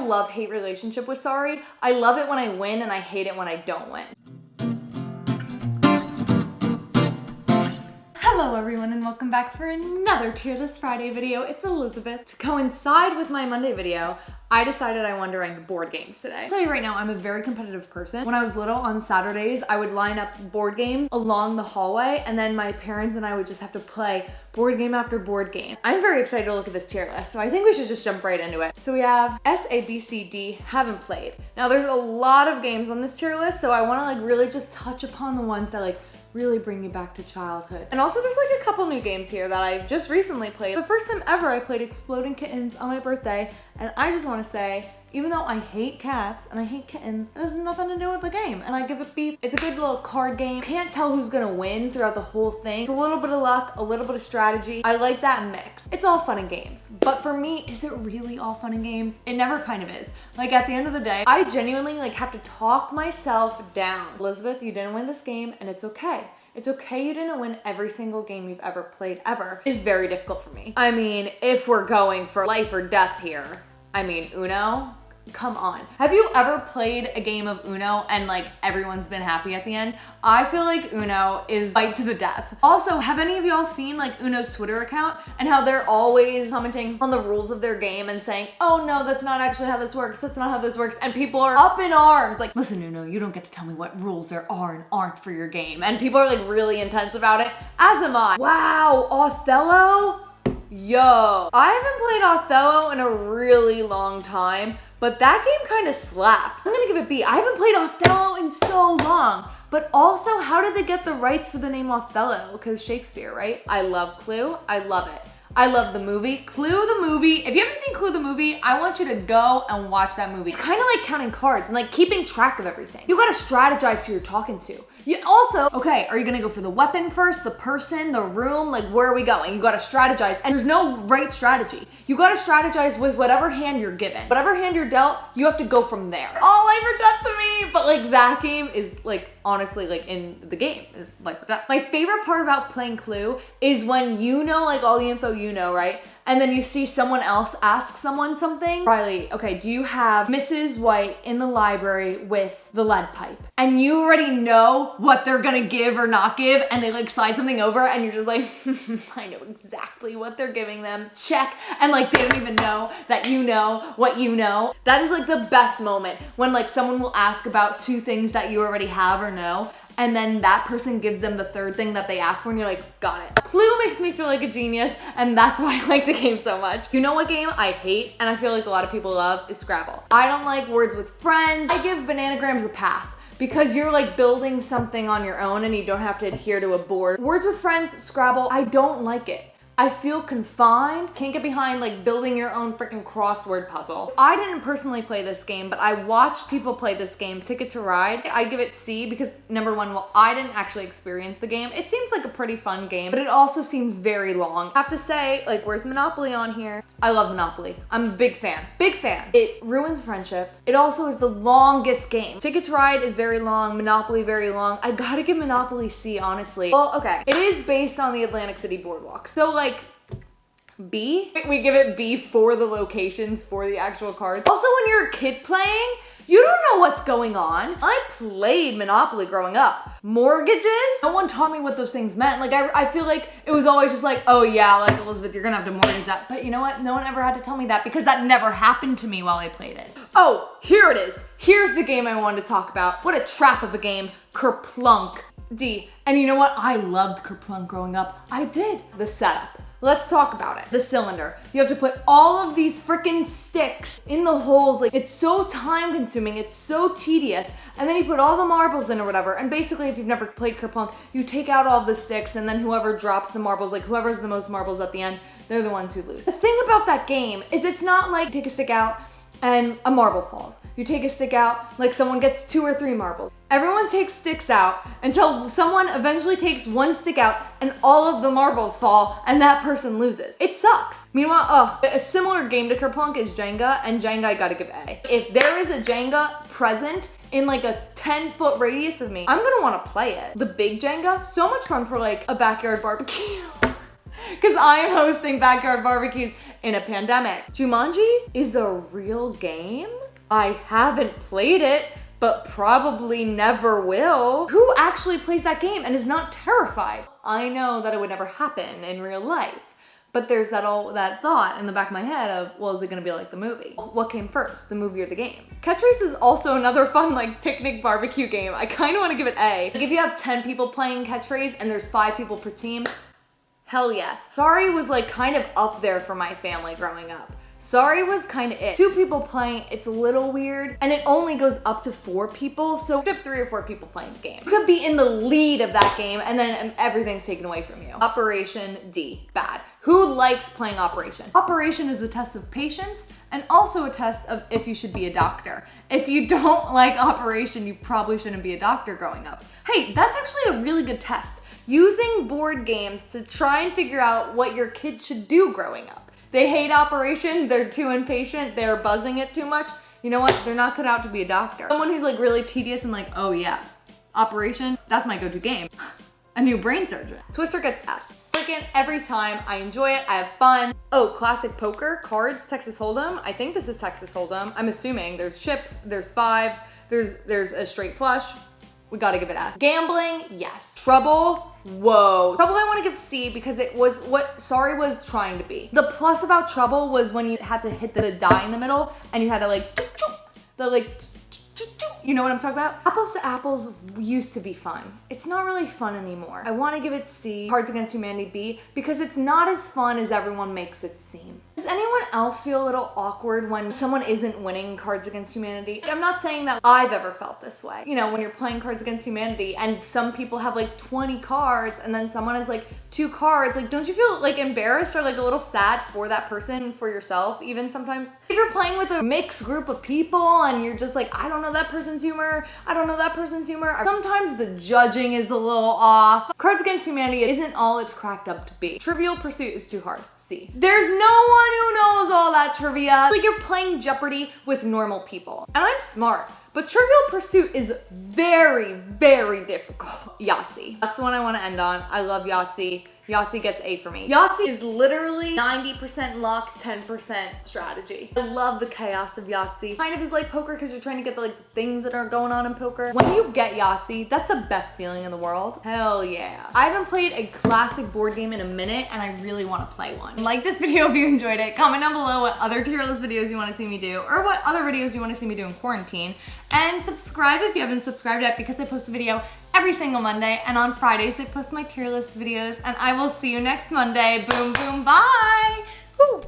love-hate relationship with Sorry. I love it when I win and I hate it when I don't win. Hello everyone and welcome back for another Tier List Friday video. It's Elizabeth. To coincide with my Monday video, I decided I wanted to rank board games today. I'll tell you right now, I'm a very competitive person. When I was little on Saturdays, I would line up board games along the hallway and then my parents and I would just have to play board game after board game. I'm very excited to look at this tier list, so I think we should just jump right into it. So we have S, A, B, C, D, haven't played. Now there's a lot of games on this tier list, so I wanna really just touch upon the ones that really bring you back to childhood. And also there's a couple new games here that I just recently played. The first time ever I played Exploding Kittens on my birthday, and I just want to say, even though I hate cats and I hate kittens, it has nothing to do with the game, and I give it B. It's a good little card game. You can't tell who's gonna win throughout the whole thing. It's a little bit of luck, a little bit of strategy. I like that mix. It's all fun and games. But for me, is it really all fun and games? It never kind of is. At the end of the day, I genuinely have to talk myself down. Elizabeth, you didn't win this game, and it's okay. It's okay you didn't win every single game you've ever played ever. It's very difficult for me. I mean, if we're going for life or death here, Uno? Come on. Have you ever played a game of Uno and everyone's been happy at the end? I feel like Uno is fight to the death. Also, have any of y'all seen Uno's Twitter account and how they're always commenting on the rules of their game and saying, oh no, that's not actually how this works. That's not how this works. And people are up in arms listen, Uno, you don't get to tell me what rules there are and aren't for your game. And people are really intense about it, as am I. Wow, Othello? Yo, I haven't played Othello in a really long time, but that game kind of slaps. I'm gonna give it B. I haven't played Othello in so long. But also, how did they get the rights for the name Othello? Because Shakespeare, right? I love Clue. I love it. I love the movie. Clue the movie. If you haven't seen Clue the movie, I want you to go and watch that movie. It's kind of like counting cards and keeping track of everything. You gotta strategize who you're talking to. You also, okay, are you gonna go for the weapon first, the person, the room? Where are we going? You gotta strategize, and there's no right strategy. You gotta strategize with whatever hand you're given. Whatever hand you're dealt, you have to go from there. All ever done to me! But that game is honestly, in the game, is that. My favorite part about playing Clue is when you know all the info you know, right? And then you see someone else ask someone something. Riley, okay, do you have Mrs. White in the library with the lead pipe? And you already know what they're gonna give or not give, and they slide something over, and you're just I know exactly what they're giving them. Check. And they don't even know that you know what you know. That is the best moment when someone will ask about two things that you already have or know, and then that person gives them the third thing that they asked for, and you're got it. Clue makes me feel like a genius, and that's why I like the game so much. You know what game I hate, and I feel like a lot of people love, is Scrabble. I don't like Words with Friends. I give Bananagrams a pass, because you're building something on your own and you don't have to adhere to a board. Words with Friends, Scrabble, I don't like it. I feel confined, can't get behind building your own freaking crossword puzzle. I didn't personally play this game, but I watched people play this game, Ticket to Ride. I give it C because number one, I didn't actually experience the game. It seems like a pretty fun game, but it also seems very long. I have to say, where's Monopoly on here? I love Monopoly. I'm a big fan, big fan. It ruins friendships. It also is the longest game. Ticket to Ride is very long, Monopoly very long. I gotta give Monopoly C, honestly. Well, okay, it is based on the Atlantic City Boardwalk. So B? We give it B for the locations, for the actual cards. Also, when you're a kid playing, you don't know what's going on. I played Monopoly growing up. Mortgages? No one taught me what those things meant. I feel like it was always just oh yeah, Elizabeth, you're gonna have to mortgage that. But you know what? No one ever had to tell me that because that never happened to me while I played it. Oh, here it is. Here's the game I wanted to talk about. What a trap of a game. Kerplunk. D. And you know what? I loved Kerplunk growing up. I did. The setup. Let's talk about it. The cylinder. You have to put all of these freaking sticks in the holes. It's so time consuming. It's so tedious. And then you put all the marbles in or whatever. And basically, if you've never played Kerplunk, you take out all the sticks and then whoever drops the marbles, whoever has the most marbles at the end, they're the ones who lose. The thing about that game is it's not take a stick out and a marble falls. You take a stick out, someone gets 2 or 3 marbles. Everyone takes sticks out until someone eventually takes one stick out and all of the marbles fall and that person loses. It sucks. Meanwhile, a similar game to Kerplunk is Jenga, and Jenga I gotta give A. If there is a Jenga present in a 10-foot radius of me, I'm gonna wanna play it. The big Jenga, so much fun for a backyard barbecue. because I am hosting backyard barbecues in a pandemic. Jumanji is a real game. I haven't played it, but probably never will. Who actually plays that game and is not terrified? I know that it would never happen in real life, but there's that thought in the back of my head of, well, is it gonna be like the movie? What came first, the movie or the game? Catch Race is also another fun like picnic barbecue game. I kind of want to give it A. Like if you have 10 people playing Catch Race and there's 5 people per team, hell yes. Sorry was like kind of up there for my family growing up. Sorry was kind of it. 2 people playing, it's a little weird, and it only goes up to 4 people, so you have 3 or 4 people playing the game. You could be in the lead of that game, and then everything's taken away from you. Operation D, bad. Who likes playing Operation? Operation is a test of patience, and also a test of if you should be a doctor. If you don't like Operation, you probably shouldn't be a doctor growing up. Hey, that's actually a really good test. Using board games to try and figure out what your kid should do growing up. They hate Operation, they're too impatient, they're buzzing it too much. You know what? They're not cut out to be a doctor. Someone who's like really tedious and like, oh yeah, Operation, that's my go-to game. A new brain surgeon. Twister gets S. Freaking every time, I enjoy it, I have fun. Oh, classic poker, cards, Texas Hold'em. I think this is Texas Hold'em. I'm assuming there's chips, there's 5, there's a straight flush. We gotta give it S. Gambling, yes. Trouble, whoa. Trouble I wanna give C because it was what Sorry was trying to be. The plus about Trouble was when you had to hit the die in the middle and you had to like, you know what I'm talking about? Apples to Apples used to be fun. It's not really fun anymore. I wanna give it C, Cards Against Humanity B, because it's not as fun as everyone makes it seem. Does anyone else feel a little awkward when someone isn't winning Cards Against Humanity? I'm not saying that I've ever felt this way. You know, when you're playing Cards Against Humanity and some people have like 20 cards and then someone has like 2 cards, like don't you feel like embarrassed or like a little sad for that person, for yourself even sometimes? If you're playing with a mixed group of people and you're just like, I don't know that person's humor, I don't know that person's humor. Sometimes the judging is a little off. Cards Against Humanity isn't all it's cracked up to be. Trivial Pursuit is too hard, C. There's no one who knows all that trivia. Like you're playing Jeopardy with normal people. And I'm smart, but Trivial Pursuit is very, very difficult. Yahtzee. That's the one I want to end on. I love Yahtzee. Yahtzee gets A for me. Yahtzee is literally 90% luck, 10% strategy. I love the chaos of Yahtzee. Kind of is like poker because you're trying to get the like things that are going on in poker. When you get Yahtzee, that's the best feeling in the world. Hell yeah. I haven't played a classic board game in a minute and I really want to play one. Like this video if you enjoyed it. Comment down below what other tier list videos you want to see me do or what other videos you want to see me do in quarantine. And subscribe if you haven't subscribed yet because I post a video every single Monday, and on Fridays I post my tier list videos, and I will see you next Monday. Boom, boom, bye! Woo.